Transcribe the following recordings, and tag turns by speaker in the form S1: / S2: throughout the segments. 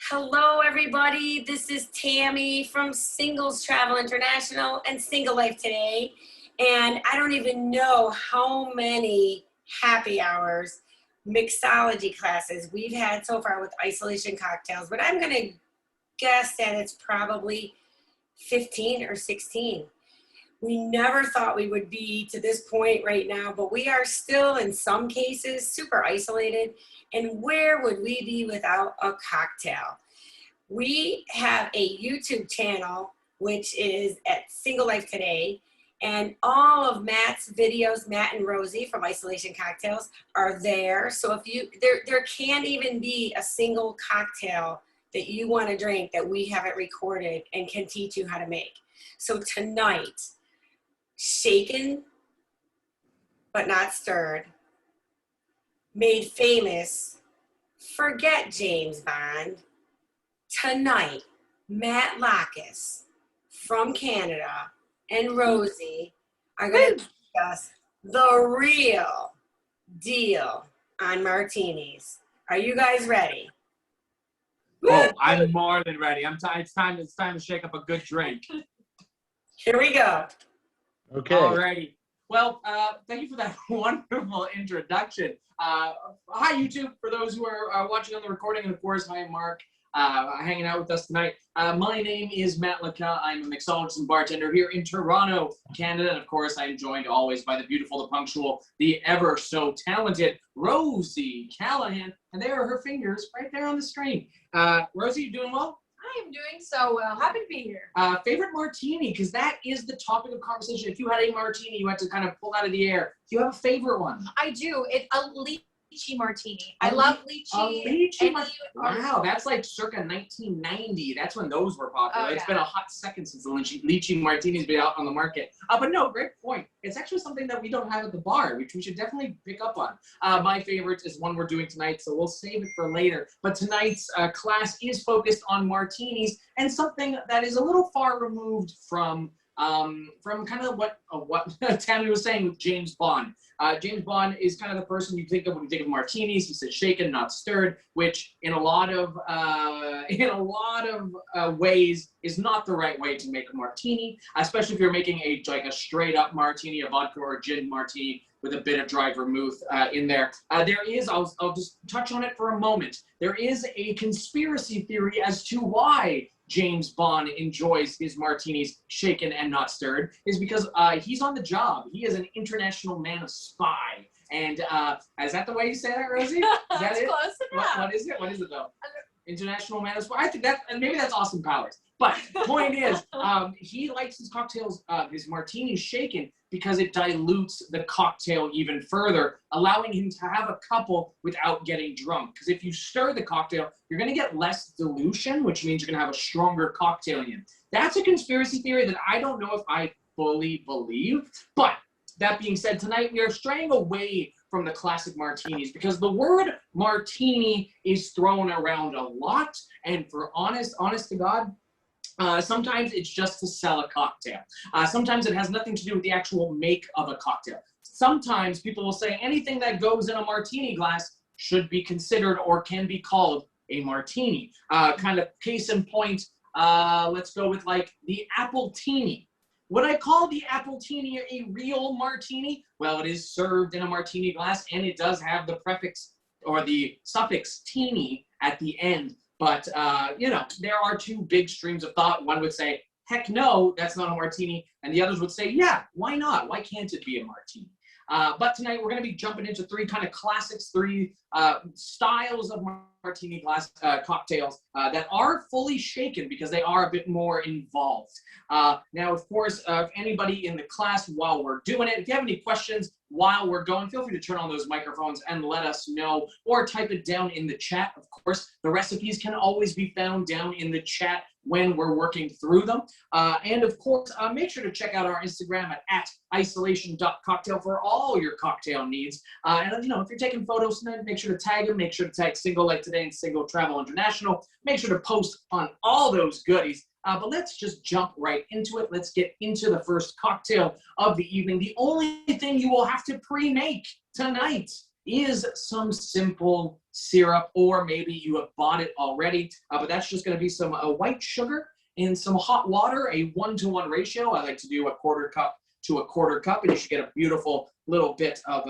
S1: Hello, everybody. This is Tammy from Singles Travel International and Single Life Today. And I don't even know how many happy hours, mixology classes we've had so far with isolation cocktails, but I'm going to guess that it's probably 15 or 16. We never thought we would be to this point right now, but we are still, in some cases, super isolated. And where would we be without a cocktail? We have a YouTube channel, which is at Single Life Today, and all of Matt's videos, Matt and Rosie from Isolation Cocktails, are there. So if you, there can't even be a single cocktail that you want to drink that we haven't recorded and can teach you how to make. So tonight, shaken but not stirred, made famous, forget James Bond. Tonight, Matt Lacus from Canada and Rosie are going to discuss the real deal on martinis. Are you guys ready?
S2: Oh, I'm more than ready. It's time to shake up a good drink.
S1: Here we go.
S3: Okay.
S2: Alrighty. Well, thank you for that wonderful introduction. Hi, YouTube, for those who are watching on the recording, and of course, hi, Mark, hanging out with us tonight. My name is Matt Lacus. I'm a mixologist and bartender here in Toronto, Canada, and of course, I'm joined always by the beautiful, the punctual, the ever so talented Rosie Callahan, and there are her fingers right there on the screen. Rosie, you doing well?
S4: I am doing so well. Happy to be here.
S2: Favorite martini, because that is the topic of conversation. If you had a martini, you had to kind of pull out of the air. Do you have a favorite one?
S4: I do. It's a lychee martini. I love lychee.
S2: A lychee martini. Wow, that's like circa 1990. That's when those were popular.
S4: Oh,
S2: It's
S4: yeah.
S2: been a hot second since the lychee martini's been out on the market. But no, great point. It's actually something that we don't have at the bar, which we should definitely pick up on. My favorite is one we're doing tonight, so we'll save it for later. But tonight's class is focused on martinis and something that is a little far removed from kind of what Tammy was saying with James Bond. James Bond is kind of the person you think of when you think of martinis. He says shaken, not stirred, which in a lot of ways is not the right way to make a martini, especially if you're making a straight up martini, a vodka or a gin martini with a bit of dry vermouth in there. There is, I'll just touch on it for a moment. There is a conspiracy theory as to why James Bond enjoys his martinis shaken and not stirred, is because he's on the job. He is an international man of spy. And is that the way you say that, Rosie? Is that
S4: That's
S2: it?
S4: close enough.
S2: What is it? What is it though? International man of spy. I think that, and maybe that's Austin Powers. But point is, he likes his cocktails, his martinis shaken because it dilutes the cocktail even further, allowing him to have a couple without getting drunk. Because if you stir the cocktail, you're going to get less dilution, which means you're going to have a stronger cocktail in. That's a conspiracy theory that I don't know if I fully believe. But that being said, tonight we are straying away from the classic martinis because the word martini is thrown around a lot. And for honest to God, sometimes it's just to sell a cocktail. Sometimes it has nothing to do with the actual make of a cocktail. Sometimes people will say anything that goes in a martini glass should be considered or can be called a martini. Kind of case in point, let's go with like the apple-tini. Would I call the apple-tini a real martini? Well, it is served in a martini glass and it does have the prefix or the suffix "tini" at the end. But, there are two big streams of thought. One would say, heck no, that's not a martini. And the others would say, yeah, why not? Why can't it be a martini? But tonight we're going to be jumping into three kind of classics, three styles of martini glass cocktails that are fully shaken because they are a bit more involved. Now, of course, if anybody in the class while we're doing it, if you have any questions while we're going, feel free to turn on those microphones and let us know or type it down in the chat. Of course, the recipes can always be found down in the chat when we're working through them. And of course, make sure to check out our Instagram at isolation.cocktail for all your cocktail needs. And if you're taking photos, make sure to tag them. Make sure to tag Single Life Today and Single Travel International. Make sure to post on all those goodies. But let's just jump right into it. Let's get into the first cocktail of the evening. The only thing you will have to pre-make tonight is some simple syrup, or maybe you have bought it already, but that's just going to be some white sugar and some hot water, a 1-to-1 ratio. I like to do a quarter cup to a quarter cup, and you should get a beautiful little bit of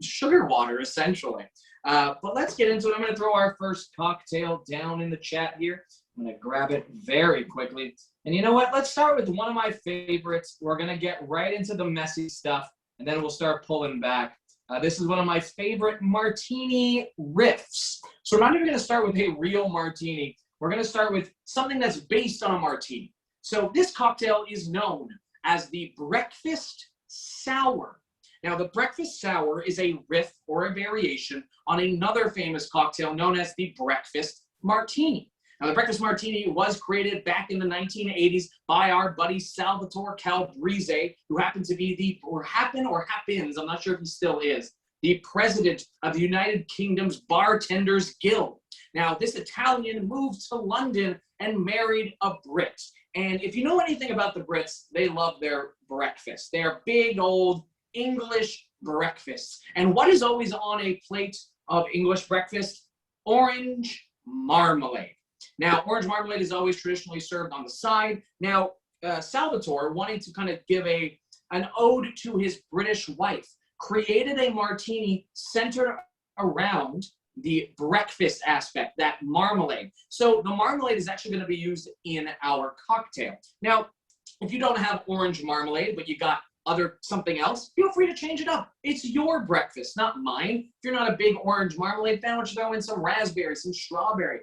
S2: sugar water, essentially. But let's get into it. I'm going to throw our first cocktail down in the chat here. I'm going to grab it very quickly. And you know what? Let's start with one of my favorites. We're going to get right into the messy stuff, and then we'll start pulling back. This is one of my favorite martini riffs. So we're not even going to start with a real martini. We're going to start with something that's based on a martini. So this cocktail is known as the Breakfast Sour. Now, the Breakfast Sour is a riff or a variation on another famous cocktail known as the Breakfast Martini. Now, the Breakfast Martini was created back in the 1980s by our buddy Salvatore Calabrese, who happened to be happens, I'm not sure if he still is, the president of the United Kingdom's Bartenders Guild. Now, this Italian moved to London and married a Brit. And if you know anything about the Brits, they love their breakfast. They are big old English breakfasts. And what is always on a plate of English breakfast? Orange marmalade. Now, orange marmalade is always traditionally served on the side. Now, Salvatore, wanting to kind of give an ode to his British wife, created a martini centered around the breakfast aspect, that marmalade. So the marmalade is actually going to be used in our cocktail. Now, if you don't have orange marmalade, but you got something else, feel free to change it up. It's your breakfast, not mine. If you're not a big orange marmalade fan, why don't you throw in some raspberry, some strawberry?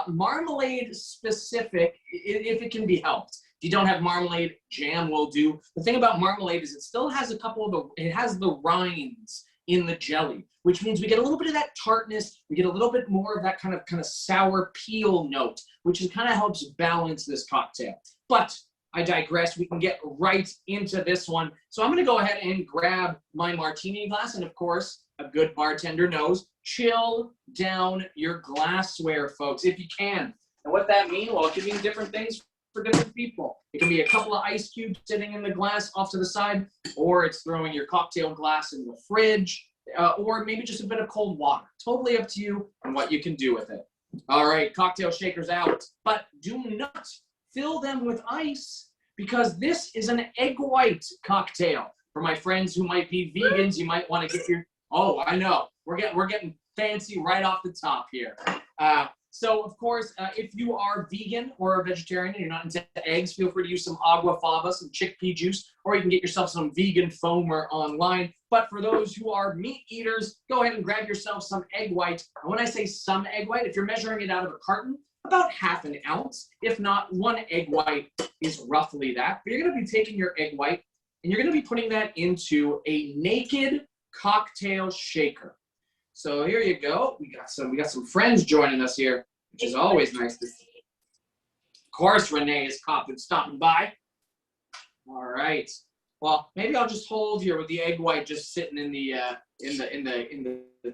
S2: Marmalade specific, if it can be helped. If you don't have marmalade, jam will do. The thing about marmalade is it still has it has the rinds in the jelly, which means we get a little bit of that tartness, we get a little bit more of that kind of sour peel note, which kind of helps balance this cocktail. But I digress. We can get right into this one. So I'm going to go ahead and grab my martini glass, and of course, a good bartender knows, chill down your glassware, folks, if you can. And what that means, well, it can mean different things for different people. It can be a couple of ice cubes sitting in the glass off to the side, or it's throwing your cocktail glass in the fridge, or maybe just a bit of cold water. Totally up to you and what you can do with it. All right, cocktail shakers out, but do not fill them with ice, because this is an egg white cocktail. For my friends who might be vegans, you might want to get your, oh, I know, we're getting fancy right off the top here. So, of course, if you are vegan or a vegetarian and you're not into eggs, feel free to use some agua fava, some chickpea juice, or you can get yourself some vegan foamer online. But for those who are meat eaters, go ahead and grab yourself some egg white. And when I say some egg white, if you're measuring it out of a carton, about ½ an ounce. If not, 1 egg white is roughly that. But you're going to be taking your egg white and you're going to be putting that into a naked cocktail shaker. So here you go. We got some friends joining us here, which is always nice to see. Of course, Renee is stopping by. All right. Well, maybe I'll just hold here with the egg white just sitting in the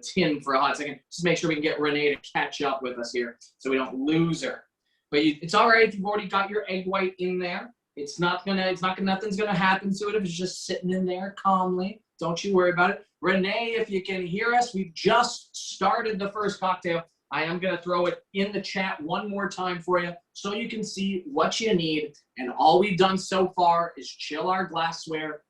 S2: tin for a hot second. Just make sure we can get Renee to catch up with us here, so we don't lose her. But it's all right if you've already got your egg white in there. Nothing's gonna happen to it if it's just sitting in there calmly. Don't you worry about it. Renee, if you can hear us, we've just started the first cocktail. I am going to throw it in the chat one more time for you so you can see what you need. And all we've done so far is chill our glassware,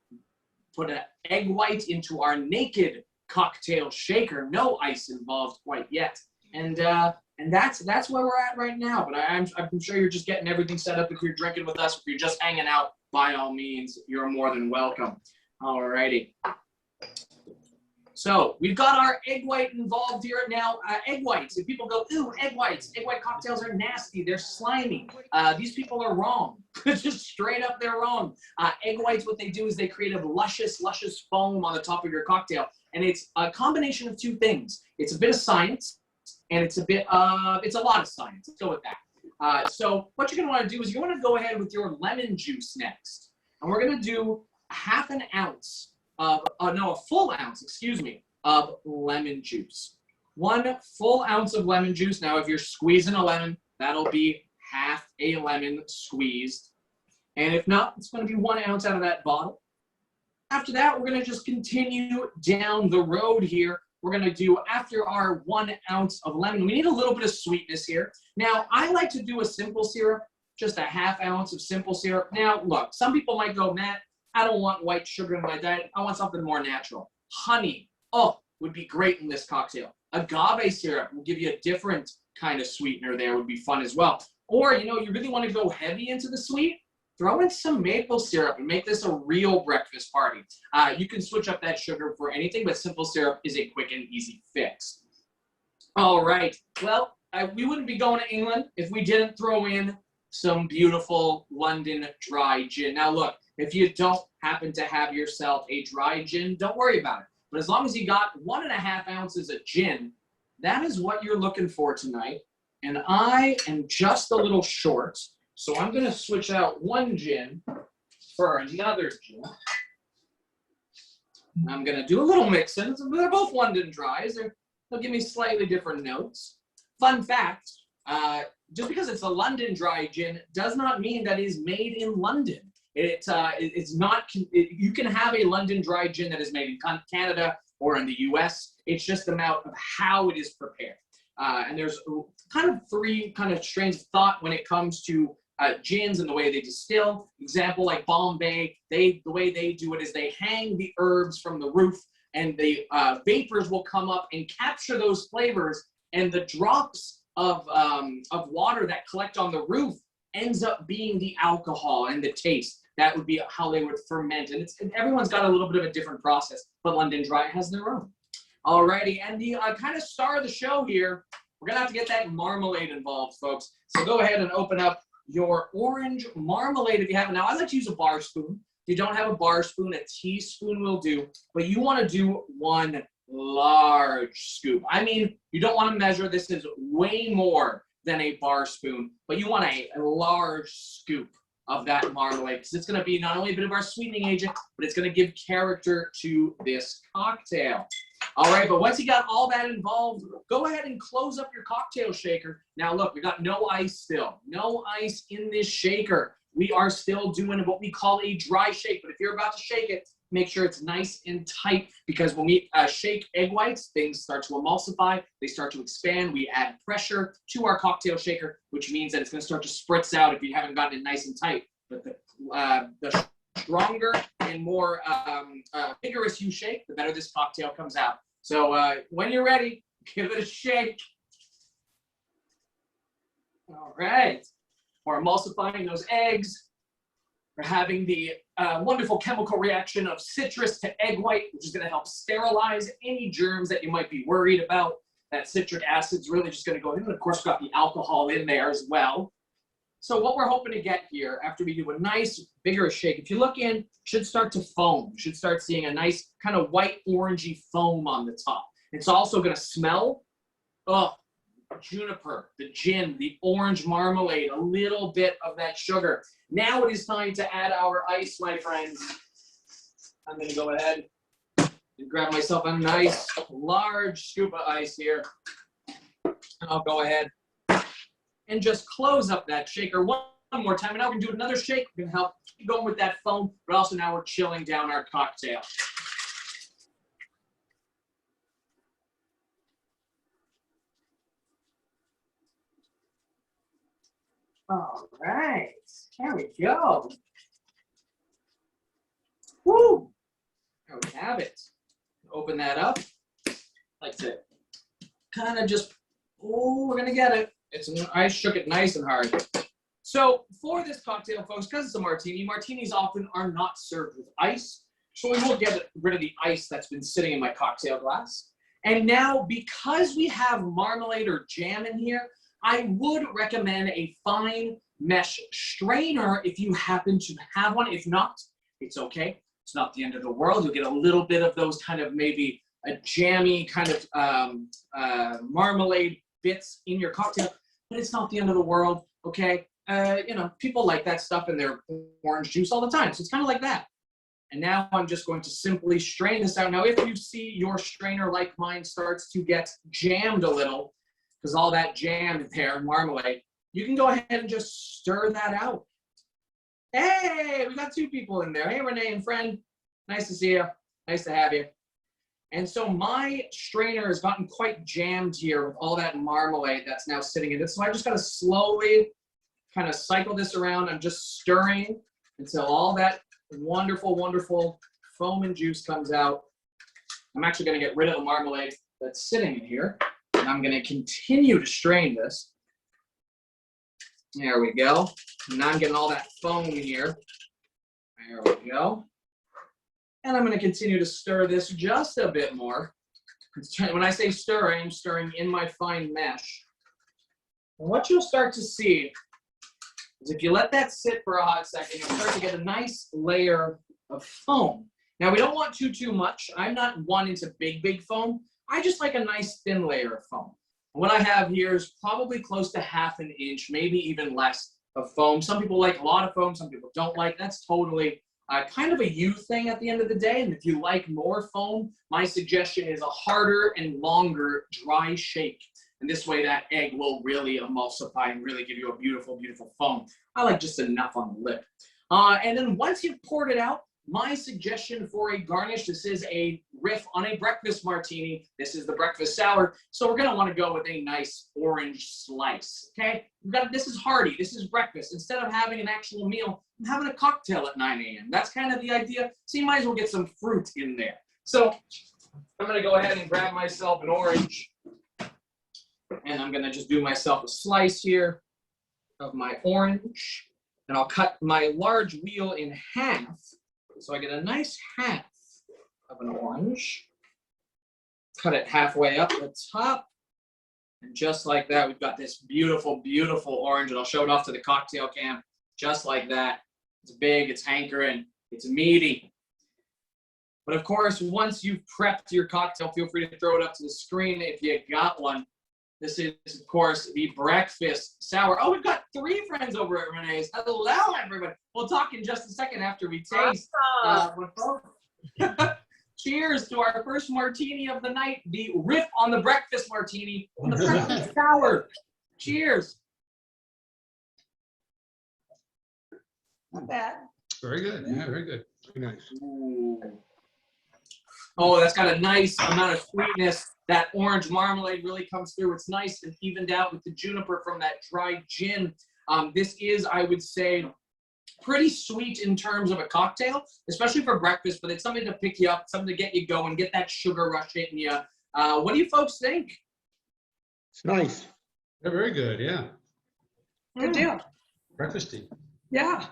S2: put an egg white into our naked cocktail shaker. No ice involved quite yet. And that's where we're at right now. But I'm sure you're just getting everything set up. If you're drinking with us, if you're just hanging out, by all means, you're more than welcome. All righty. So we've got our egg white involved here now. Egg whites, if people go, ooh, egg whites, egg white cocktails are nasty, they're slimy. These people are wrong. Just straight up, they're wrong. Egg whites, what they do is they create a luscious foam on the top of your cocktail. And it's a combination of two things. It's a bit of science, and it's a lot of science. Let's go with that. So what you're gonna wanna do is you wanna go ahead with your lemon juice next. And we're gonna do a full ounce, of lemon juice. 1 full ounce of lemon juice. Now, if you're squeezing a lemon, that'll be half a lemon squeezed. And if not, it's going to be 1 ounce out of that bottle. After that, we're gonna just continue down the road here. We're gonna do, after our 1 ounce of lemon, we need a little bit of sweetness here. Now, I like to do a simple syrup, just a 1/2 ounce of simple syrup. Now, look, some people might go, Matt, I don't want white sugar in my diet. I want something more natural. Honey, would be great in this cocktail. Agave syrup will give you a different kind of sweetener there, would be fun as well. Or, you really want to go heavy into the sweet? Throw in some maple syrup and make this a real breakfast party. You can switch up that sugar for anything, but simple syrup is a quick and easy fix. All right. Well, we wouldn't be going to England if we didn't throw in some beautiful London dry gin. Now, look, if you don't happen to have yourself a dry gin, don't worry about it. But as long as you got 1.5 ounces of gin, that is what you're looking for tonight. And I am just a little short, so I'm going to switch out one gin for another gin. I'm going to do a little mixing. They're both London dries. They'll give me slightly different notes. Fun fact, just because it's a London dry gin does not mean that it is made in London. It's not. You can have a London dry gin that is made in Canada or in the U.S. It's just the amount of how it is prepared. And there's kind of 3 kind of strains of thought when it comes to gins and the way they distill. Example, like Bombay, the way they do it is they hang the herbs from the roof, and the vapors will come up and capture those flavors, and the drops of water that collect on the roof ends up being the alcohol and the taste. That would be how they would ferment. And everyone's got a little bit of a different process, but London Dry has their own. Alrighty, and the kind of star of the show here, we're gonna have to get that marmalade involved, folks. So go ahead and open up your orange marmalade if you have it. Now, I like to use a bar spoon. If you don't have a bar spoon, a teaspoon will do, but you wanna do 1 large scoop. I mean, you don't wanna measure. This is way more than a bar spoon, but you want a large scoop of that marmalade, because it's going to be not only a bit of our sweetening agent, but it's going to give character to this cocktail. All right, but once you got all that involved, go ahead and close up your cocktail shaker. Now look, we got no ice still. No ice in this shaker. We are still doing what we call a dry shake, but if you're about to shake it, make sure it's nice and tight, because when we shake egg whites, things start to emulsify, they start to expand, we add pressure to our cocktail shaker, which means that it's going to start to spritz out if you haven't gotten it nice and tight. But the stronger and more vigorous you shake, the better this cocktail comes out. So when you're ready, give it a shake. All right. We're emulsifying those eggs. We're having the wonderful chemical reaction of citrus to egg white, which is going to help sterilize any germs that you might be worried about. That citric acid's really just going to go in. And of course, we've got the alcohol in there as well. So what we're hoping to get here after we do a nice vigorous shake, if you look in, it should start to foam. You should start seeing a nice kind of white orangey foam on the top. It's also going to smell, juniper, the gin, the orange marmalade, a little bit of that sugar. Now it is time to add our ice, my friends. I'm going to go ahead and grab myself a nice large scoop of ice here. And I'll go ahead and just close up that shaker one more time. And now we can do another shake. We're going to help keep going with that foam, but also now we're chilling down our cocktail. All right, there we go. Woo! There we have it. Open that up. Like to kind of just, we're gonna get it. I shook it nice and hard. So for this cocktail, folks, because it's a martini, martinis often are not served with ice. So we will get rid of the ice that's been sitting in my cocktail glass. And now, because we have marmalade or jam in here, I would recommend a fine mesh strainer if you happen to have one. If not, it's okay. It's not the end of the world. You'll get a little bit of those kind of maybe a jammy kind of marmalade bits in your cocktail, but it's not the end of the world, okay? People like that stuff in their orange juice all the time, so it's kind of like that. And now I'm just going to simply strain this out. Now, if you see your strainer, like mine, starts to get jammed a little, because all that jam in there, marmalade, you can go ahead and just stir that out. Hey, we got 2 people in there. Hey, Renee and friend. Nice to see you. Nice to have you. And so my strainer has gotten quite jammed here with all that marmalade that's now sitting in it. So I just got to slowly kind of cycle this around. I'm just stirring until all that wonderful, wonderful foam and juice comes out. I'm actually going to get rid of the marmalade that's sitting in here. And I'm going to continue to strain this. There we go. Now I'm getting all that foam here. There we go. And I'm going to continue to stir this just a bit more. When I say stir, I am stirring in my fine mesh. And what you'll start to see is if you let that sit for a hot second, you'll start to get a nice layer of foam. Now, we don't want too much. I'm not one into big foam. I just like a nice thin layer of foam. What I have here is probably close to ½ an inch, maybe even less of foam. Some people like a lot of foam, some people don't like. That's totally kind of a you thing at the end of the day. And if you like more foam, my suggestion is a harder and longer dry shake. And this way that egg will really emulsify and really give you a beautiful, beautiful foam. I like just enough on the lip. And then once you've poured it out, my suggestion for a garnish, this is a riff on a breakfast martini. This is the breakfast sour. So we're gonna wanna go with a nice orange slice, okay? This is hearty, this is breakfast. Instead of having an actual meal, I'm having a cocktail at 9 a.m. That's kind of the idea. So you might as well get some fruit in there. So I'm gonna go ahead and grab myself an orange. And I'm gonna just do myself a slice here of my orange. And I'll cut my large wheel in half. So I get a nice half of an orange. Cut it halfway up the top. And just like that, we've got this beautiful, beautiful orange. And I'll show it off to the cocktail cam. Just like that. It's big, it's hankering, it's meaty. But of course, once you've prepped your cocktail, feel free to throw it up to the screen if you got one. This is, of course, the breakfast sour. Oh, we've got 3 friends over at Renee's. Hello, everybody. We'll talk in just a second after we taste. Cheers to our first martini of the night, the riff on the breakfast martini on the breakfast sour. Cheers.
S3: Not bad.
S5: Very good. Yeah, very good. Very nice.
S2: Ooh. Oh, that's got a nice amount of sweetness. That orange marmalade really comes through. It's nice and evened out with the juniper from that dried gin. This is, I would say, pretty sweet in terms of a cocktail, especially for breakfast, but it's something to pick you up, something to get you going, get that sugar rush hitting you. What do you folks think?
S5: It's nice. They're very good, yeah.
S3: Good deal.
S5: Breakfasty.
S3: Yeah.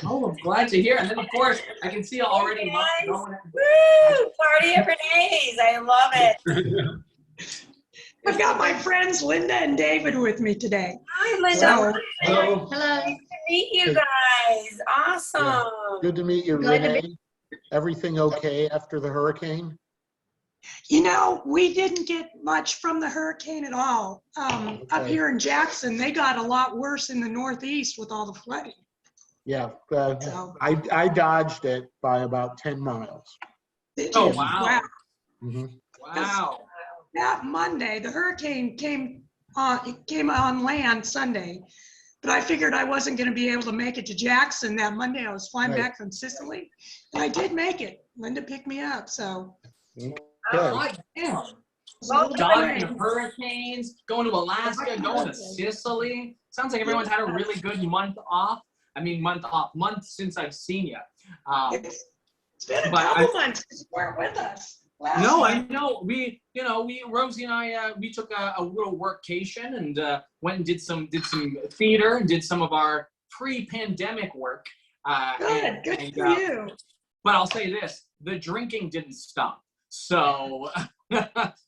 S2: Oh, I'm glad to hear. And then, of course, I can see already.
S1: Hey guys. Woo! Party at Renee's. I love it.
S3: I've got my friends Linda and David with me today.
S1: Hi, Linda.
S3: So,
S5: Hello.
S1: Nice to meet you guys. Awesome.
S6: Yeah. Good to meet you,
S1: Glad to
S6: Renee. Everything okay after the hurricane?
S3: you know, we didn't get much from the hurricane at all. Up
S6: Okay.
S3: here in Jackson, they got a lot worse in the Northeast with all the flooding.
S6: Yeah,
S3: So,
S6: I dodged it by about 10 miles.
S3: did
S2: Oh,
S3: you?
S2: wow.
S6: Mhm.
S2: Wow.
S3: That Monday, the hurricane came on land Sunday, but I figured I wasn't going to be able to make it to Jackson that Monday. I was flying
S6: Right.
S3: back from Sicily, and I did make it. Linda picked me up, so.
S6: Okay.
S2: God damn.
S3: it's a little bit
S2: Dodging
S3: late.
S2: hurricanes, going to Alaska, going to Sicily. Sounds like everyone's had a really good month off. I mean, month since I've seen you.
S3: It's been a
S2: but
S3: couple months since you weren't with us. Last
S2: No, I
S3: month.
S2: know. Rosie and I, we took a little workcation and went and did some theater and did some of our pre-pandemic work.
S3: Good for you.
S2: But I'll say this: the drinking didn't stop, so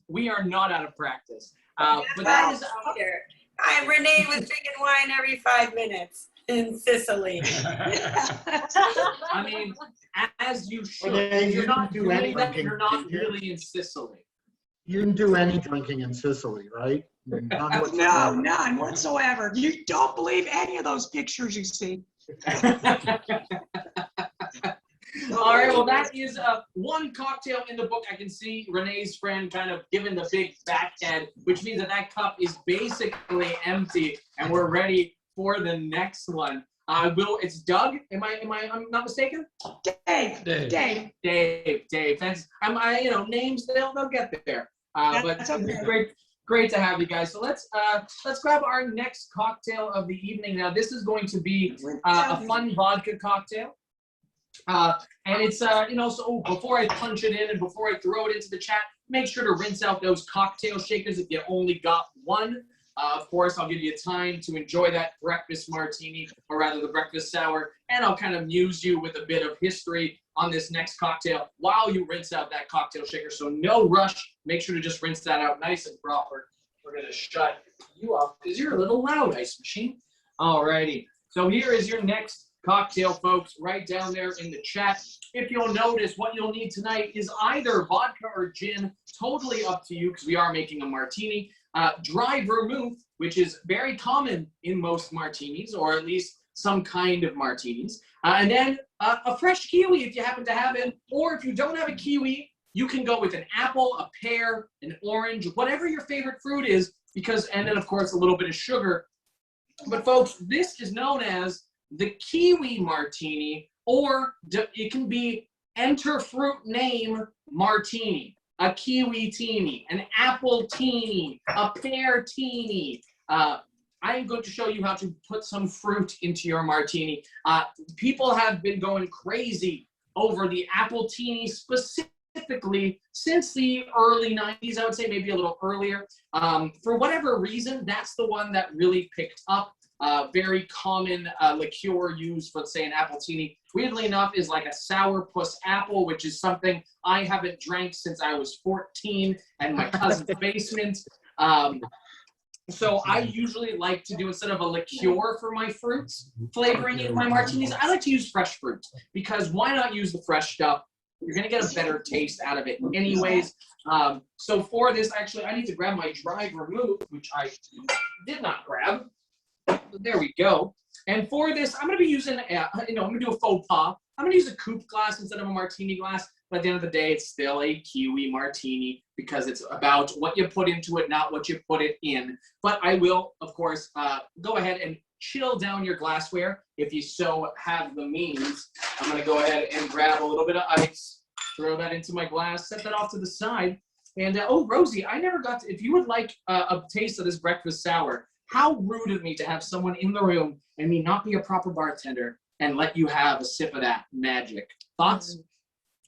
S2: we are not out of practice. But that is.
S1: Renee was drinking wine every 5 minutes in Sicily.
S2: I mean, as you should.
S6: Renee,
S2: If you're
S6: you
S2: not
S6: didn't do any
S2: doing that,
S6: drinking,
S2: you're not
S6: did you?
S2: really in Sicily.
S6: You didn't do any drinking in Sicily, right? None
S3: No,
S6: whatsoever.
S3: none whatsoever. You don't believe any of those pictures you see.
S2: All right, well, that is one cocktail in the book. I can see Renee's friend kind of giving the big backhead, which means that cup is basically empty, and we're ready for the next one. It's Doug. I'm not mistaken?
S3: Dave.
S5: Dave.
S3: Dave.
S2: Thanks. Names, they'll get there. But
S3: That's okay.
S2: great to have you guys. So let's grab our next cocktail of the evening. Now, this is going to be a fun vodka cocktail. And it's, so before I punch it in and before I throw it into the chat, make sure to rinse out those cocktail shakers if you only got one. Of course, I'll give you time to enjoy that breakfast martini, or rather the breakfast sour, and I'll kind of muse you with a bit of history on this next cocktail while you rinse out that cocktail shaker. So no rush. Make sure to just rinse that out nice and proper. We're going to shut you up because you're a little loud, Ice Machine. Alrighty. So here is your next cocktail, folks, right down there in the chat. If you'll notice, what you'll need tonight is either vodka or gin, totally up to you because we are making a martini. Dry vermouth, which is very common in most martinis, or at least some kind of martinis. And then a fresh kiwi if you happen to have it, or if you don't have a kiwi, you can go with an apple, a pear, an orange, whatever your favorite fruit is, and then of course a little bit of sugar. But folks, this is known as the Kiwi Martini, or it can be enter fruit name martini. A kiwi teeny, an apple teeny, a pear teeny. I am going to show you how to put some fruit into your martini. People have been going crazy over the apple teeny specifically since the early 90s, I would say, maybe a little earlier. For whatever reason, that's the one that really picked up. Very common liqueur used for, say, an appletini. Weirdly enough, is like a sourpuss apple, which is something I haven't drank since I was 14 and my cousin's basement. So I usually like to do, instead of a liqueur for my fruits, flavoring in my martinis, I like to use fresh fruit, because why not use the fresh stuff? You're going to get a better taste out of it anyways. So for this, actually, I need to grab my dry vermouth, which I did not grab. There we go. And for this, I'm going to be using, I'm going to do a faux pas. I'm going to use a coupe glass instead of a martini glass. But at the end of the day, it's still a Kiwi Martini because it's about what you put into it, not what you put it in. But I will, of course, go ahead and chill down your glassware if you so have the means. I'm going to go ahead and grab a little bit of ice, throw that into my glass, set that off to the side. And, Rosie, I never got to, if you would like a taste of this breakfast sour, how rude of me to have someone in the room and me not be a proper bartender and let you have a sip of that magic. Thoughts?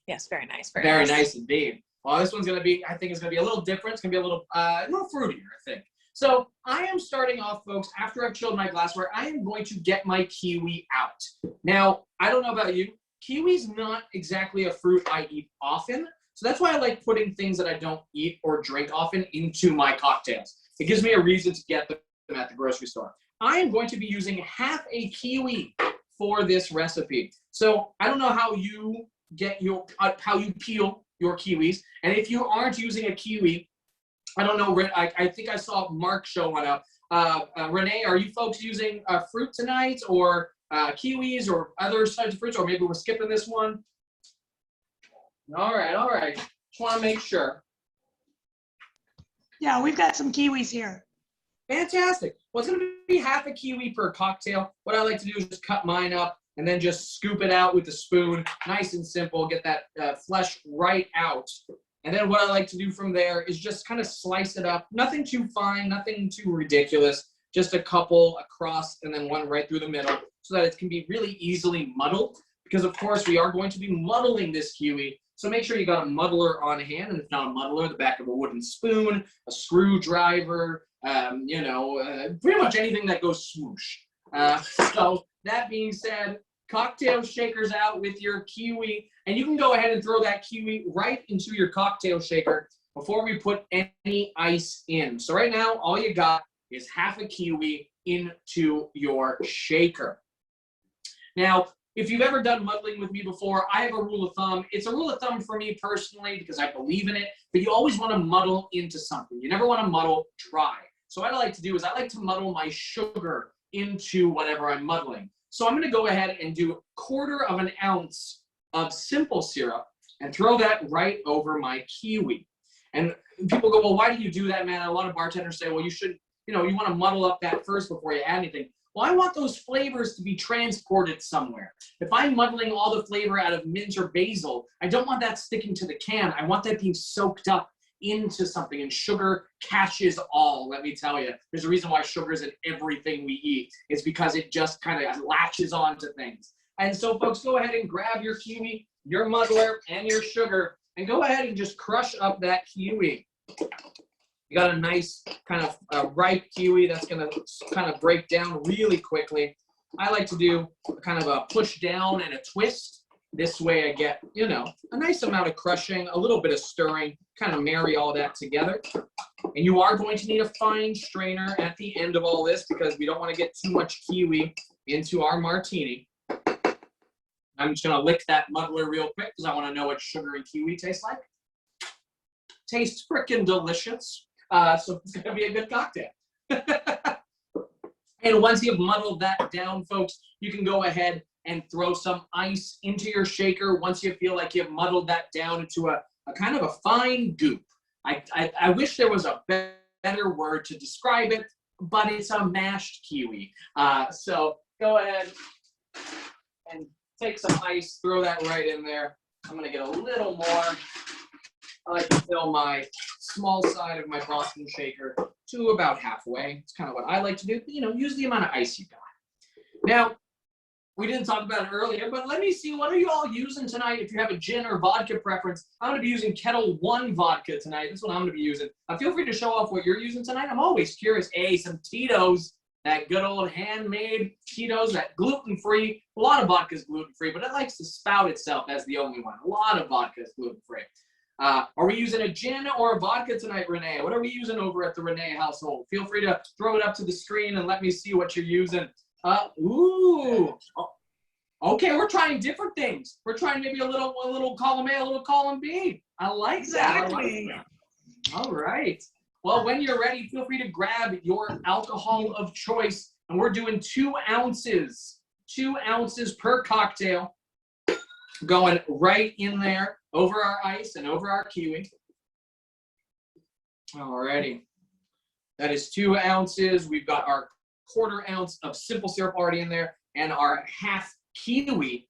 S4: Yes, very nice.
S2: Very nice indeed. Well, this one's going to be, I think it's going to be a little different. It's going to be a little fruitier, I think. So I am starting off, folks, after I've chilled my glassware, I am going to get my kiwi out. Now, I don't know about you. Kiwi's not exactly a fruit I eat often. So that's why I like putting things that I don't eat or drink often into my cocktails. It gives me a reason to get them at the grocery store. I am going to be using half a kiwi for this recipe. So I don't know how you get how you peel your kiwis, and if you aren't using a kiwi, I don't know. I think I saw Mark show one up. Renee, are you folks using fruit tonight, or kiwis, or other types of fruits, or maybe we're skipping this one? All right. Just want to make sure.
S3: Yeah, we've got some kiwis here.
S2: Fantastic. Well, it's going to be half a kiwi per cocktail. What I like to do is just cut mine up and then just scoop it out with a spoon. Nice and simple. Get that flesh right out. And then what I like to do from there is just kind of slice it up. Nothing too fine, nothing too ridiculous. Just a couple across and then one right through the middle so that it can be really easily muddled. Because, of course, we are going to be muddling this kiwi. So make sure you got a muddler on hand. And if not a muddler, the back of a wooden spoon, a screwdriver, pretty much anything that goes swoosh. So that being said, cocktail shakers out with your kiwi, and you can go ahead and throw that kiwi right into your cocktail shaker before we put any ice in. So right now, all you got is half a kiwi into your shaker. Now, if you've ever done muddling with me before, I have a rule of thumb. It's a rule of thumb for me personally because I believe in it, but you always want to muddle into something. You never want to muddle dry. So what I like to do is I like to muddle my sugar into whatever I'm muddling. So I'm going to go ahead and do 1/4 of an ounce of simple syrup and throw that right over my kiwi. And people go, well, why do you do that, man? A lot of bartenders say, well, you should, you want to muddle up that first before you add anything. Well, I want those flavors to be transported somewhere. If I'm muddling all the flavor out of mint or basil, I don't want that sticking to the can. I want that being soaked up into something, and sugar catches all, let me tell you. There's a reason why sugar is in everything we eat. It's because it just kind of latches onto things. And so, folks, go ahead and grab your kiwi, your muddler, and your sugar, and go ahead and just crush up that kiwi. You got a nice kind of ripe kiwi that's going to kind of break down really quickly. I like to do kind of a push down and a twist. This way I get, you know, a nice amount of crushing, a little bit of stirring, kind of marry all that together. And you are going to need a fine strainer at the end of all this because we don't want to get too much kiwi into our martini. I'm just going to lick that muddler real quick because I want to know what sugar and kiwi tastes like. Tastes frickin' delicious. So it's going to be a good cocktail. And once you've muddled that down, folks, you can go ahead and throw some ice into your shaker once you feel like you've muddled that down into a kind of a fine goop. I wish there was a better word to describe it, but it's a mashed kiwi. So go ahead and take some ice, throw that right in there. I'm going to get a little more. I like to fill my small side of my Boston shaker to about halfway. It's kind of what I like to do. You know, use the amount of ice you got. Now, we didn't talk about it earlier, but let me see, what are you all using tonight if you have a gin or vodka preference? I'm going to be using Kettle One vodka tonight. That's what I'm going to be using. Feel free to show off what you're using tonight. I'm always curious. Hey, some Tito's, that good old handmade Tito's, that gluten-free. A lot of vodka is gluten-free, but it likes to spout itself as the only one. A lot of vodka is gluten-free. Are we using a gin or a vodka tonight, Renee? What are we using over at the Renee household? Feel free to throw it up to the screen and let me see what you're using. Ooh. Okay, we're trying different things. We're trying maybe a little column A, a little column B. I like that.
S3: Exactly.
S2: I like that. All right. Well, when you're ready, feel free to grab your alcohol of choice. And we're doing 2 ounces. 2 ounces per cocktail. Going right in there over our ice and over our kiwi. Alrighty. That is 2 ounces. We've got our 1/4 ounce of simple syrup already in there and our half kiwi.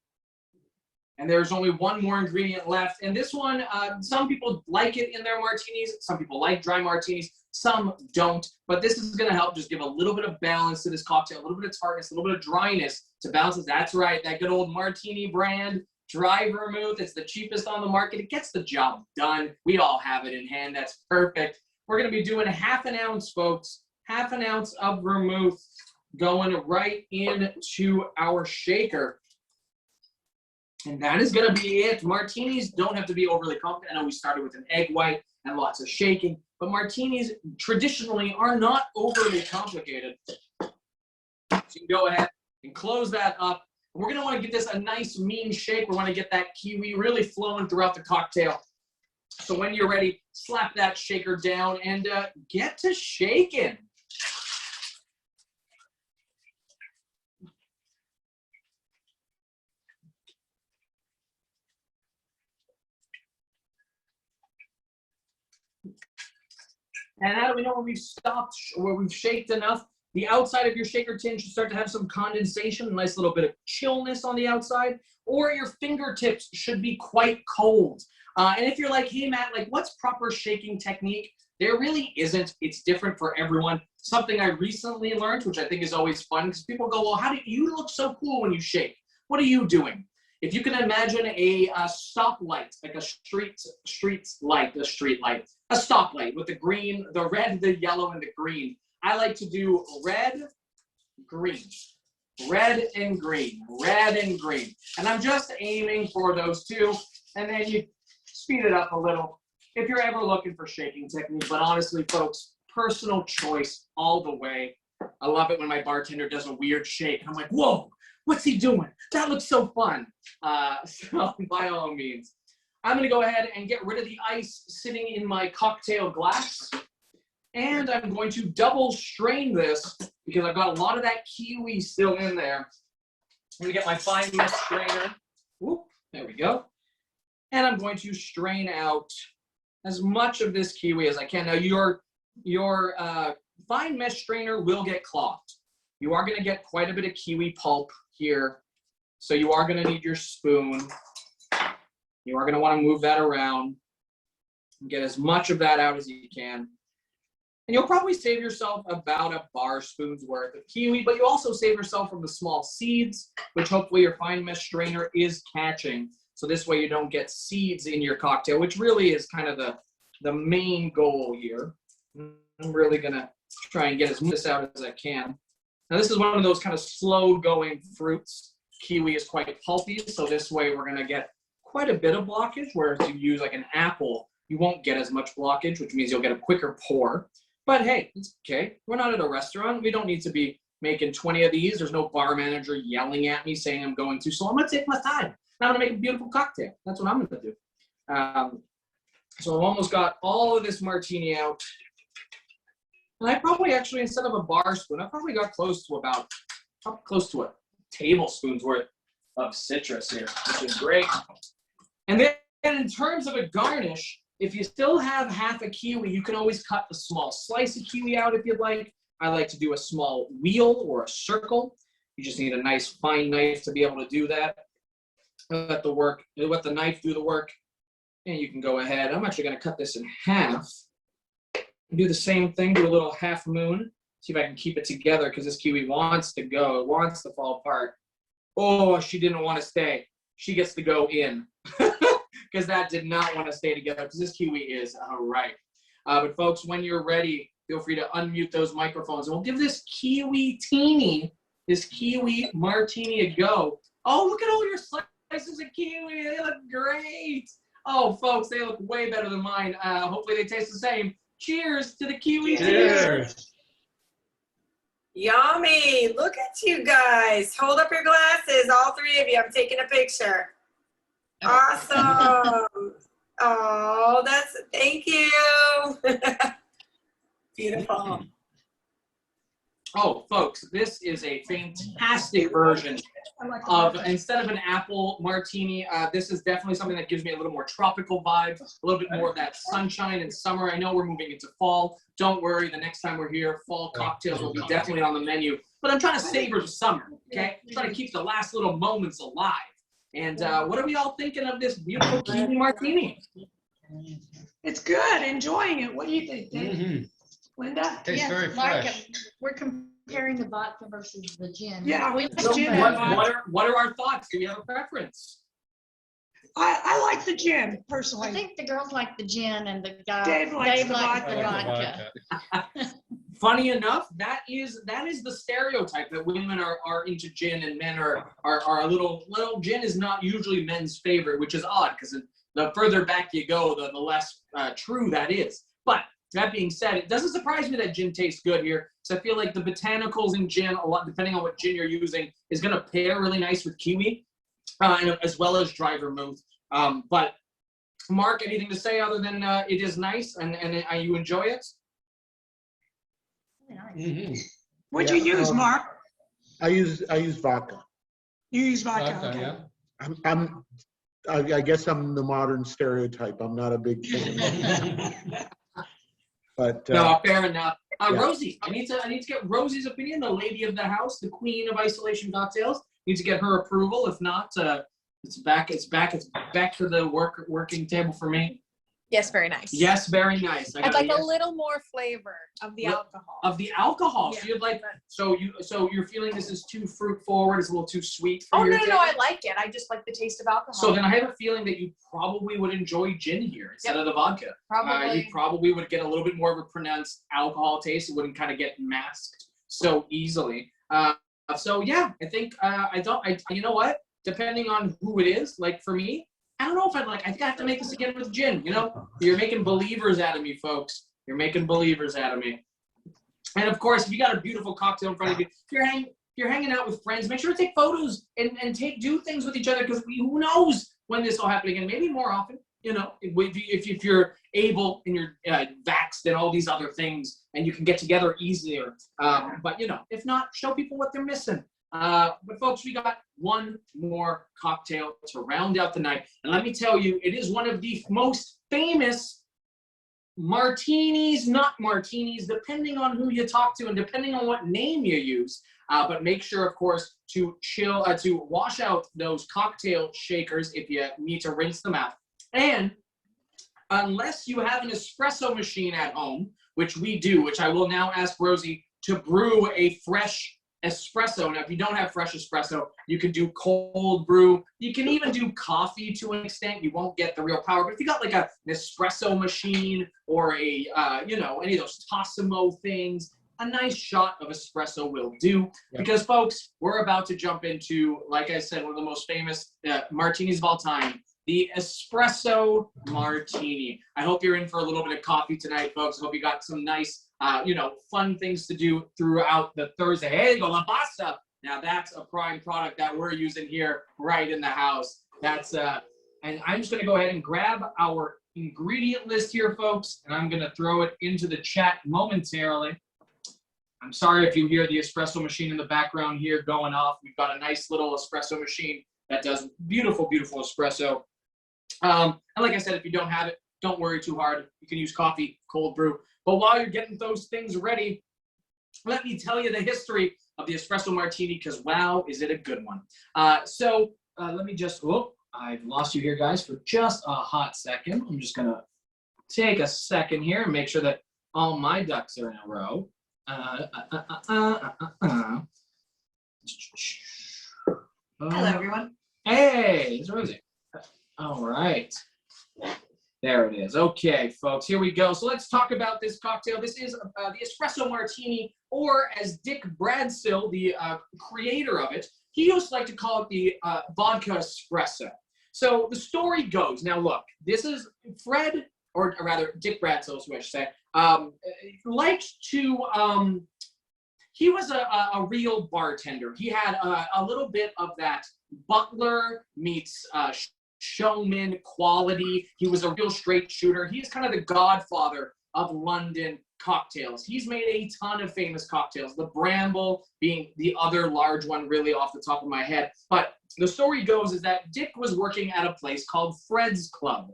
S2: And there's only one more ingredient left. And this one, some people like it in their martinis. Some people like dry martinis. Some don't. But this is going to help just give a little bit of balance to this cocktail, a little bit of tartness, a little bit of dryness to balance it. That's right. That good old martini brand. Dry vermouth, it's the cheapest on the market. It gets the job done. We all have it in hand. That's perfect. We're going to be doing 1/2 ounce, folks. 1/2 ounce of vermouth going right into our shaker. And that is going to be it. Martinis don't have to be overly complicated. I know we started with an egg white and lots of shaking, but martinis traditionally are not overly complicated. So you can go ahead and close that up. We're going to want to give this a nice mean shake. We want to get that kiwi really flowing throughout the cocktail. So when you're ready, slap that shaker down and get to shaking. And how do we know when we've stopped, where we've shaked enough? The outside of your shaker tin should start to have some condensation, a nice little bit of chillness on the outside, or your fingertips should be quite cold. And if you're like, hey, Matt, like what's proper shaking technique? There really isn't. It's different for everyone. Something I recently learned, which I think is always fun, because people go, well, how do you look so cool when you shake? What are you doing? If you can imagine a stoplight, like a street light, a stoplight with the green, the red, the yellow, and the green. I like to do red, green, red and green, red and green. And I'm just aiming for those two. And then you speed it up a little if you're ever looking for shaking technique. But honestly, folks, personal choice all the way. I love it when my bartender does a weird shake. And I'm like, whoa, what's he doing? That looks so fun. So by all means, I'm going to go ahead and get rid of the ice sitting in my cocktail glass. And I'm going to double strain this because I've got a lot of that kiwi still in there. I'm going to get my fine mesh strainer. Whoop, there we go. And I'm going to strain out as much of this kiwi as I can. Now, your fine mesh strainer will get clogged. You are going to get quite a bit of kiwi pulp here. So you are going to need your spoon. You are going to want to move that around and get as much of that out as you can. And you'll probably save yourself about a bar spoon's worth of kiwi, but you also save yourself from the small seeds, which hopefully your fine mesh strainer is catching. So this way you don't get seeds in your cocktail, which really is kind of the main goal here. I'm really going to try and get as much out as I can. Now this is one of those kind of slow going fruits. Kiwi is quite pulpy, so this way we're going to get quite a bit of blockage, whereas you use like an apple, you won't get as much blockage, which means you'll get a quicker pour. But hey, it's okay. We're not at a restaurant. We don't need to be making 20 of these. There's no bar manager yelling at me saying I'm going too slow. I'm going to take my time. Now I'm going to make a beautiful cocktail. That's what I'm going to do. So I've almost got all of this martini out. And I probably actually, instead of a bar spoon, I probably got close to a tablespoon's worth of citrus here, which is great. And then in terms of a garnish, if you still have half a kiwi, you can always cut a small slice of kiwi out if you'd like. I like to do a small wheel or a circle. You just need a nice fine knife to be able to do that. Let the knife do the work. And you can go ahead. I'm actually going to cut this in half. Do the same thing, do a little half moon. See if I can keep it together because this kiwi wants to go. It wants to fall apart. Oh, she didn't want to stay. She gets to go in because that did not want to stay together because this kiwi is all right. But folks, when you're ready, feel free to unmute those microphones. And we'll give this Kiwi Martini a go. Oh, look at all your slices of kiwi. They look great. Oh, folks, they look way better than mine. Hopefully they taste the same. Cheers to the kiwi.
S5: Cheers.
S1: Yummy. Look at you guys. Hold up your glasses, all three of you. I'm taking a picture. Awesome. Oh, thank you. Beautiful.
S2: Oh, folks, this is a fantastic version of, instead of an apple martini, this is definitely something that gives me a little more tropical vibe, a little bit more of that sunshine and summer. I know we're moving into fall. Don't worry, the next time we're here, fall cocktails will be definitely on the menu. But I'm trying to savor the summer, okay? I'm trying to keep the last little moments alive. And what are we all thinking of this beautiful Kiwi Martini?
S3: It's good. Enjoying it. What do you think, Dave?
S5: Mm-hmm.
S3: Linda?
S5: Tastes very
S7: like
S5: fresh.
S7: we're comparing the vodka versus the gin.
S3: Yeah, we
S2: So
S3: like gin. and vodka.
S2: what are our thoughts? Do we have a preference?
S3: I like the gin,
S7: I
S3: personally.
S7: think the girls like the gin and the guy
S3: Dave likes the
S7: likes
S3: vodka.
S7: the
S5: I like
S7: vodka.
S5: the vodka.
S2: Funny enough, that is the stereotype that women are into gin and men are a little gin is not usually men's favorite, which is odd because the further back you go, the less true that is. But that being said, it doesn't surprise me that gin tastes good here. So I feel like the botanicals in gin, a lot depending on what gin you're using, is going to pair really nice with kiwi, and as well as dry vermouth. But Mark, anything to say other than it is nice and you enjoy it?
S5: Mm-hmm.
S3: What'd
S6: Yeah,
S3: you use, Mark?
S6: I use vodka.
S3: You use vodka,
S5: Vodka,
S3: okay.
S5: yeah.
S6: I guess I'm the modern stereotype. I'm not a big fan. But
S2: No, fair enough.
S6: yeah.
S2: Rosie, I need to get Rosie's opinion, the lady of the house, the queen of isolation cocktails. Need to get her approval. If not, it's back to the working table for me.
S4: Yes, very nice.
S2: Yes, very nice.
S4: I'd like a little more flavor of the alcohol.
S2: Of the alcohol.
S4: Yeah.
S2: So you'd like so you're feeling this is too fruit forward, it's a little too sweet for
S4: Oh,
S2: your
S4: no,
S2: taste?
S4: I like it. I just like the taste of alcohol.
S2: So then I have a feeling that you probably would enjoy gin here instead of the vodka.
S4: Probably.
S2: You probably would get a little bit more of a pronounced alcohol taste. It wouldn't kind of get masked so easily. So yeah, I think you know what? Depending on who it is, like for me, I don't know if I think I have to make this again with gin, you know? You're making believers out of me, folks. You're making believers out of me. And of course, if you got a beautiful cocktail in front of you, if you're hanging out with friends, make sure to take photos and do things with each other because who knows when this will happen again. Maybe more often, you know, if you're able and you're vaxxed and all these other things and you can get together easier. But, you know, if not, show people what they're missing. But folks, we got one more cocktail to round out the night. And let me tell you, it is one of the most famous martinis, not martinis, depending on who you talk to and depending on what name you use. But make sure, of course, to wash out those cocktail shakers if you need to rinse them out. And unless you have an espresso machine at home, which we do, which I will now ask Rosie to brew a fresh espresso. Now, if you don't have fresh espresso, you can do cold brew. You can even do coffee to an extent. You won't get the real power. But if you got like an espresso machine or a, any of those Tassimo things, a nice shot of espresso will do. Yeah. Because, folks, we're about to jump into, like I said, one of the most famous martinis of all time, the Espresso Martini. I hope you're in for a little bit of coffee tonight, folks. I hope you got some nice, fun things to do throughout the Thursday. Hey, go La Pasta. Now, that's a prime product that we're using here right in the house. That's, and I'm just going to go ahead and grab our ingredient list here, folks, and I'm going to throw it into the chat momentarily. I'm sorry if you hear the espresso machine in the background here going off. We've got a nice little espresso machine that does beautiful, beautiful espresso. And like I said, if you don't have it, don't worry too hard. You can use coffee, cold brew. But while you're getting those things ready, let me tell you the history of the Espresso Martini, because wow, is it a good one. Let me just, I've lost you here, guys, for just a hot second. I'm just going to take a second here and make sure that all my ducks are in a row.
S4: Hello, everyone.
S2: Hey, it's Rosie. All right. There it is. Okay, folks, here we go. So let's talk about this cocktail. This is the Espresso Martini, or as Dick Bradsill, the creator of it, he used to like to call it the vodka espresso. So the story goes, now look, this is Fred, or rather Dick Bradsill, is what I should say, liked to, he was a real bartender. He had a little bit of that butler meets showman quality. He was a real straight shooter. He's kind of the godfather of London cocktails. He's made a ton of famous cocktails, the Bramble being the other large one really off the top of my head. But the story goes is that Dick was working at a place called Fred's Club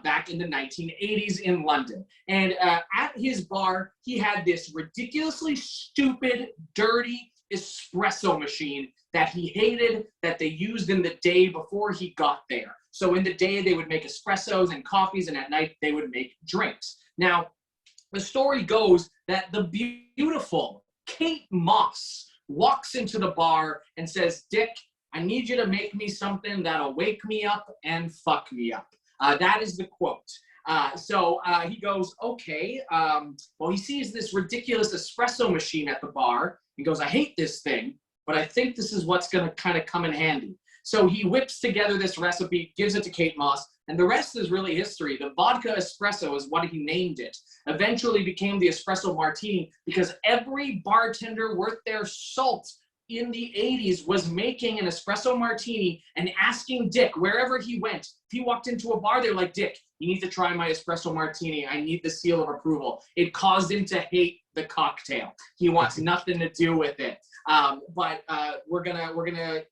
S2: back in the 1980s in London. And at his bar, he had this ridiculously stupid, dirty espresso machine that he hated, that they used in the day before he got there. So in the day, they would make espressos and coffees, and at night, they would make drinks. Now, the story goes that the beautiful Kate Moss walks into the bar and says, Dick, I need you to make me something that'll wake me up and fuck me up. That is the quote. So he goes, okay. Well, he sees this ridiculous espresso machine at the bar. He goes, I hate this thing, but I think this is what's going to kind of come in handy. So he whips together this recipe, gives it to Kate Moss, and the rest is really history. The vodka espresso is what he named it. Eventually became the Espresso Martini because every bartender worth their salt in the 80s was making an espresso martini and asking Dick wherever he went. If he walked into a bar, they're like, Dick, you need to try my espresso martini. I need the seal of approval. It caused him to hate the cocktail. He wants nothing to do with it. But we're gonna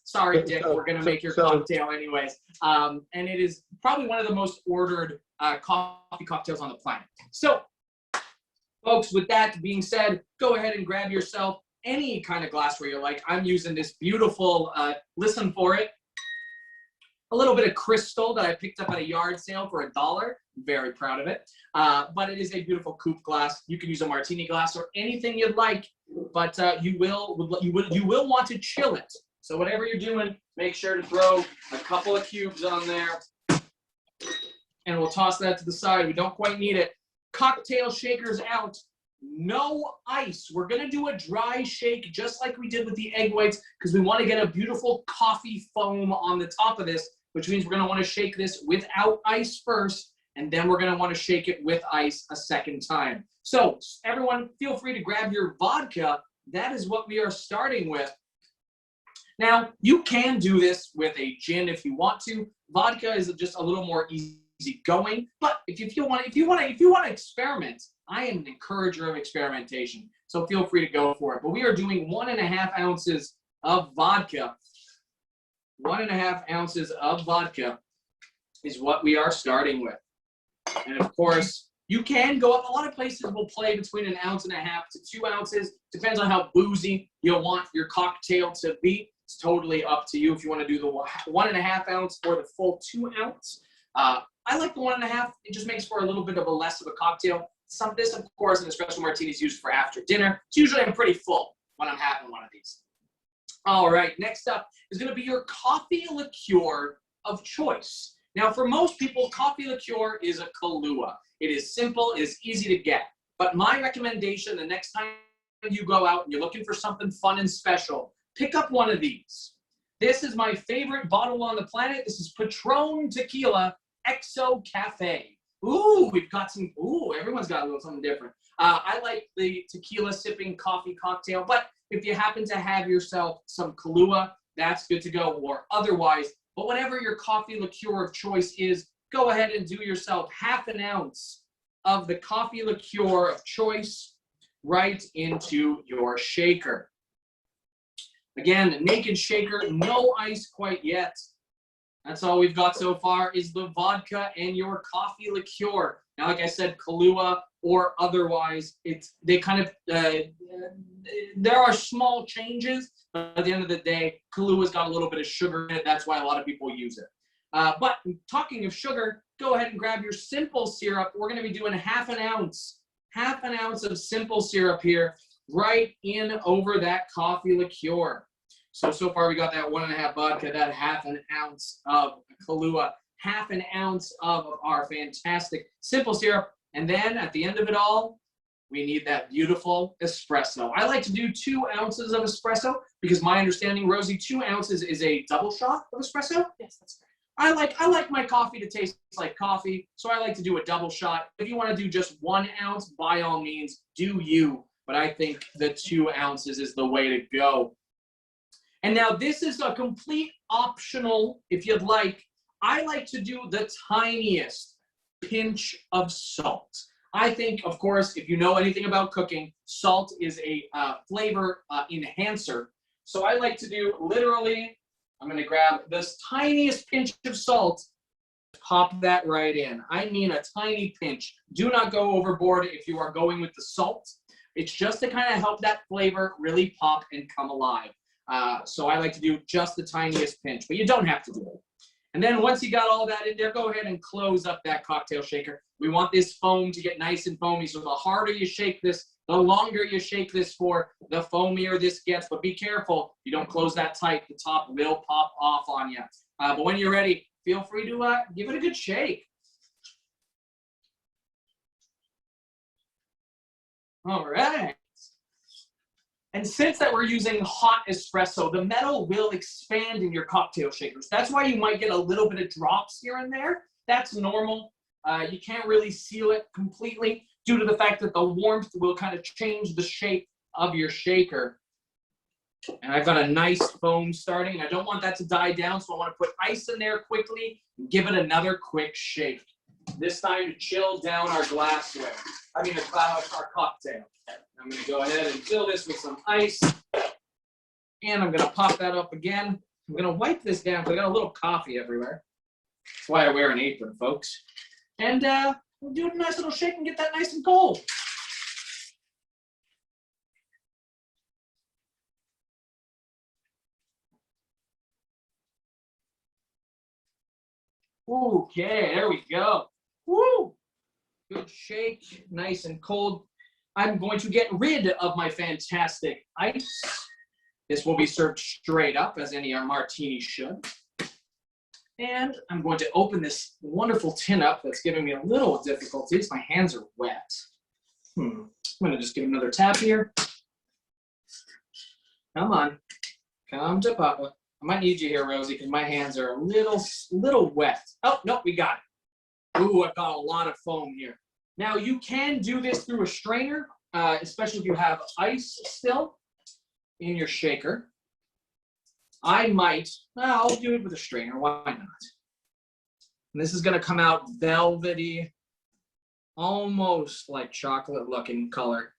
S2: sorry, Dick, we're gonna make your cocktail anyways. And it is probably one of the most ordered coffee cocktails on the planet. So, folks, with that being said, go ahead and grab yourself any kind of glassware you like. I'm using this beautiful, listen for it, a little bit of crystal that I picked up at a yard sale for $1. Very proud of it. But it is a beautiful coupe glass. You can use a martini glass or anything you'd like, but you will want to chill it. So whatever you're doing, make sure to throw a couple of cubes on there, and we'll toss that to the side. We don't quite need it. Cocktail shakers out. No ice. We're going to do a dry shake just like we did with the egg whites because we want to get a beautiful coffee foam on the top of this, which means we're going to want to shake this without ice first, and then we're going to want to shake it with ice a second time. So everyone, feel free to grab your vodka. That is what we are starting with. Now, you can do this with a gin if you want to. Vodka is just a little more easy going, but if you want to experiment, I am an encourager of experimentation. So feel free to go for it. But we are doing 1.5 ounces of vodka. 1.5 ounces of vodka is what we are starting with. And of course, You can go up. A lot of places will play between 1.5 ounces to 2 ounces. Depends on how boozy you want your cocktail to be. It's totally up to you if you want to do the 1.5 ounce or the full 2 ounce. I like the 1.5. It just makes for a little bit of a less of a cocktail. This, of course, an espresso martini is used for after dinner. It's usually I'm pretty full when I'm having one of these. All right, next up is going to be your coffee liqueur of choice. Now, for most people, coffee liqueur is a Kahlua. It is simple, it is easy to get. But my recommendation, the next time you go out and you're looking for something fun and special, pick up one of these. This is my favorite bottle on the planet. This is Patron Tequila Exo Cafe. Ooh, we've got some, everyone's got a little something different. I like the tequila sipping coffee cocktail, but if you happen to have yourself some Kahlua, that's good to go, or otherwise. But whatever your coffee liqueur of choice is, go ahead and do yourself 1/2 ounce of the coffee liqueur of choice right into your shaker. Again, a naked shaker, no ice quite yet. That's all we've got so far is the vodka and your coffee liqueur. Now, like I said, Kahlua or otherwise, they kind of, there are small changes, but at the end of the day, Kahlua's got a little bit of sugar in it. That's why a lot of people use it. But talking of sugar, go ahead and grab your simple syrup. We're going to be doing 1/2 ounce, 1/2 ounce of simple syrup here, right in over that coffee liqueur. So far we got that 1.5 vodka, that 1/2 ounce of Kahlua, 1/2 ounce of our fantastic simple syrup. And then at the end of it all, we need that beautiful espresso. I like to do 2 ounces of espresso because my understanding, Rosie, 2 ounces is a double shot of espresso.
S4: Yes, that's correct.
S2: I like my coffee to taste like coffee, so I like to do a double shot. If you want to do just 1 ounce, by all means, do you. But I think the 2 ounces is the way to go. And now this is a complete optional, if you'd like. I like to do the tiniest pinch of salt. I think, of course, if you know anything about cooking, salt is a flavor enhancer. So I like to do literally, I'm going to grab this tiniest pinch of salt, pop that right in. I mean a tiny pinch. Do not go overboard if you are going with the salt. It's just to kind of help that flavor really pop and come alive. So I like to do just the tiniest pinch, but you don't have to do it. And then once you got all that in there, go ahead and close up that cocktail shaker. We want this foam to get nice and foamy, so the harder you shake this, the longer you shake this for, the foamier this gets. But be careful, you don't close that tight, the top will pop off on you. But when you're ready, feel free to give it a good shake. All right. And since that we're using hot espresso, the metal will expand in your cocktail shakers. That's why you might get a little bit of drops here and there. That's normal. You can't really seal it completely due to the fact that the warmth will kind of change the shape of your shaker. And I've got a nice foam starting. I don't want that to die down, so I want to put ice in there quickly and give it another quick shake. This time to chill down our glassware. Our cocktail. I'm going to go ahead and fill this with some ice. And I'm going to pop that up again. I'm going to wipe this down because I got a little coffee everywhere. That's why I wear an apron, folks. And we'll do a nice little shake and get that nice and cold. Okay, there we go. Woo! Good shake, nice and cold. I'm going to get rid of my fantastic ice. This will be served straight up, as any martini should. And I'm going to open this wonderful tin up that's giving me a little difficulties. My hands are wet. I'm going to just give another tap here. Come on. Come to Papa. I might need you here, Rosie, because my hands are a little wet. Oh, no, we got it. Ooh, I've got a lot of foam here. Now, you can do this through a strainer, especially if you have ice still in your shaker. I'll do it with a strainer. Why not? And this is going to come out velvety, almost like chocolate-looking color.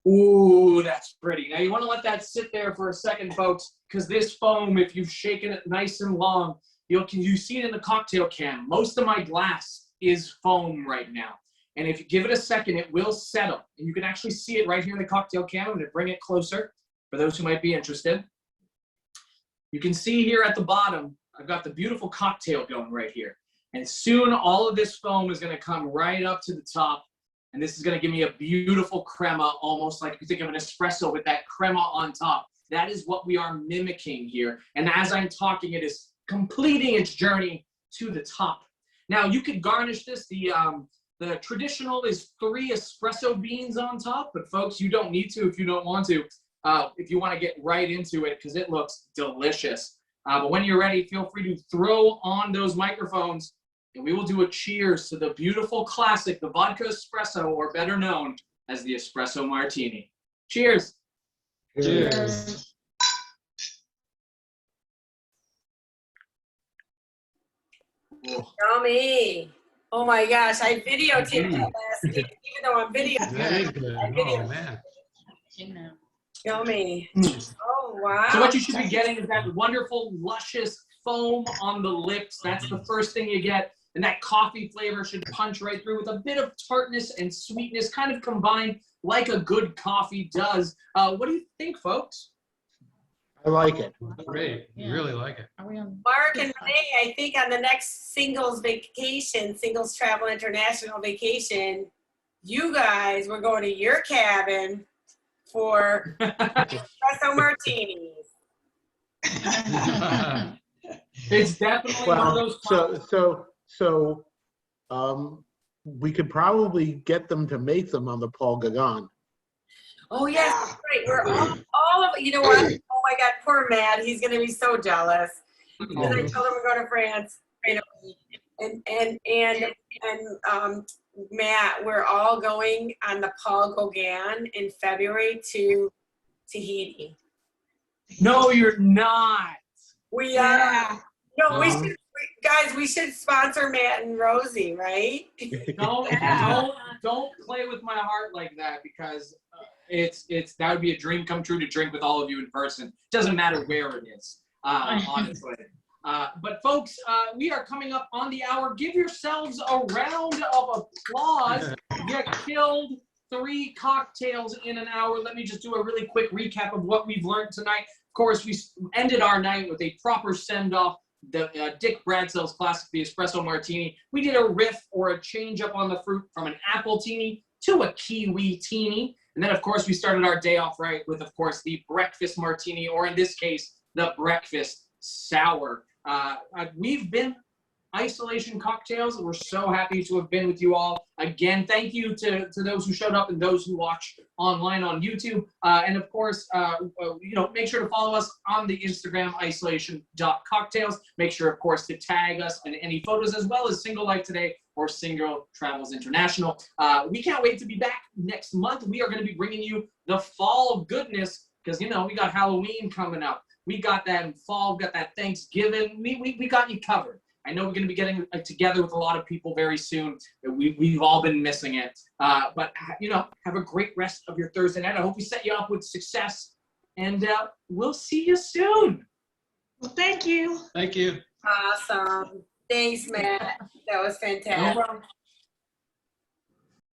S2: Ooh, that's pretty. Now, you want to let that sit there for a second, folks, because this foam, if you've shaken it nice and long, you see it in the cocktail can. Most of my glass is foam right now. And if you give it a second, it will settle. And you can actually see it right here in the cocktail can. I'm going to bring it closer for those who might be interested. You can see here at the bottom, I've got the beautiful cocktail going right here. And soon all of this foam is going to come right up to the top. And this is going to give me a beautiful crema, almost like you think of an espresso with that crema on top. That is what we are mimicking here. And as I'm talking, it is completing its journey to the top. Now, you could garnish this. The traditional is 3 espresso beans on top, but folks, you don't need to if you don't want to. If you want to get right into it, because it looks delicious. But when you're ready, feel free to throw on those microphones, and we will do a cheers to the beautiful classic, the vodka espresso, or better known as the Espresso Martini. Cheers.
S5: Cheers.
S1: Yummy. Oh my gosh, I videotaped that last week, even though I'm videotaping.
S5: That is good. Oh, man.
S1: Yummy. Oh, wow.
S2: So what you should be getting is that wonderful, luscious foam on the lips. That's the first thing you get. And that coffee flavor should punch right through with a bit of tartness and sweetness kind of combined like a good coffee does. What do you think, folks?
S6: I like it.
S5: Great. You really like it.
S7: Are we on?
S1: Mark and Renee, I think on the next singles vacation, Singles Travel International vacation, you guys were going to your cabin for espresso martinis.
S2: It's definitely one of those.
S6: So we could probably get them to make them on the Paul Gauguin.
S1: Oh yes, that's right. We're all of you know what? Oh my God, poor Matt. He's gonna be so jealous. Because I told him we're going to France, and Matt, we're all going on the Paul Gauguin in February to Tahiti.
S2: No, you're not.
S1: We
S3: Yeah.
S1: no, we should. Guys, we should sponsor Matt and Rosie, right?
S2: Don't play with my heart like that, because it's that would be a dream come true to drink with all of you in person. Doesn't matter where it is, honestly. But folks, we are coming up on the hour. Give yourselves a round of applause. You killed 3 cocktails in an hour. Let me just do a really quick recap of what we've learned tonight. Of course, we ended our night with a proper send-off. The Dick Bradsell's classic, the Espresso Martini. We did a riff or a change up on the fruit from an apple teeny to a kiwi teeny. And then, of course, we started our day off right with, of course, the breakfast martini, or in this case, the breakfast sour. We've been Isolation Cocktails. We're so happy to have been with you all. Again, thank you to those who showed up and those who watch online on YouTube. And of course, make sure to follow us on the Instagram, isolation.cocktails. Make sure, of course, to tag us in any photos, as well as Single Life Today or Single Travels International. We can't wait to be back next month. We are going to be bringing you the fall goodness, because, we got Halloween coming up. We got that in fall, we got that Thanksgiving. We got you covered. I know we're going to be getting together with a lot of people very soon. We've all been missing it. But have a great rest of your Thursday night. I hope we set you up with success. And we'll see you soon.
S3: Well, thank you.
S5: Thank you.
S1: Awesome. Thanks, Matt. That was fantastic.
S2: No problem.